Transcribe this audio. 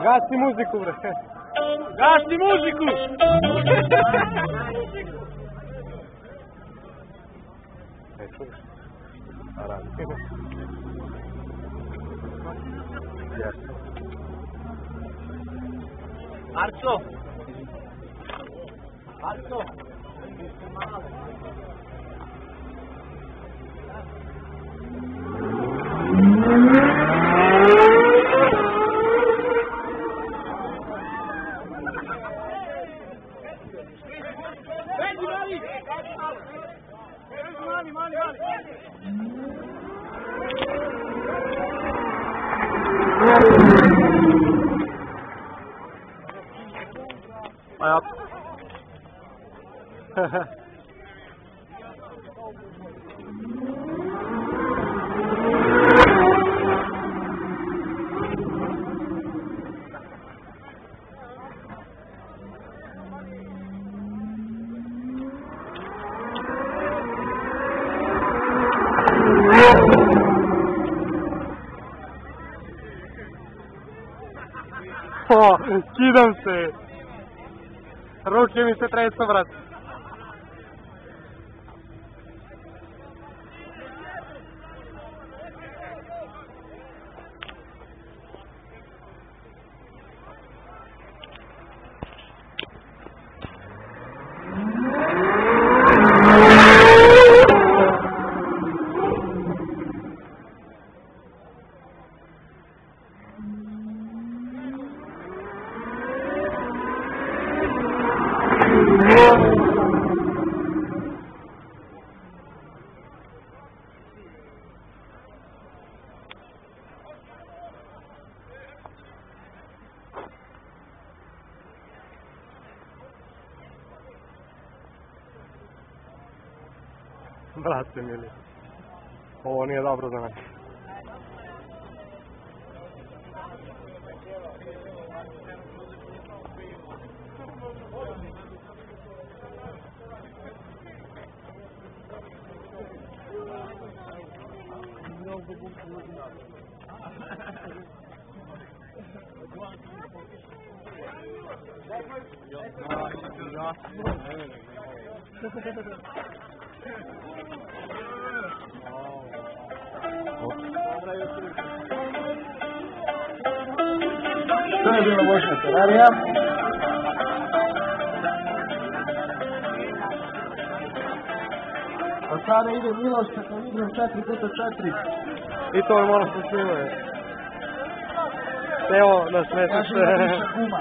Gasi muziku, bre. Gasi muziku! Arco! Arco! Hayat. Kidam se. Ruke mi se tresu, brat. Brate mili, ovo nije dobro za mene. To je bila Božja Ferrarija. A sada ide Miloš sa kalibrom 4x4. I to je moram se snimati. Evo, na smetište. Kaži da piše guma.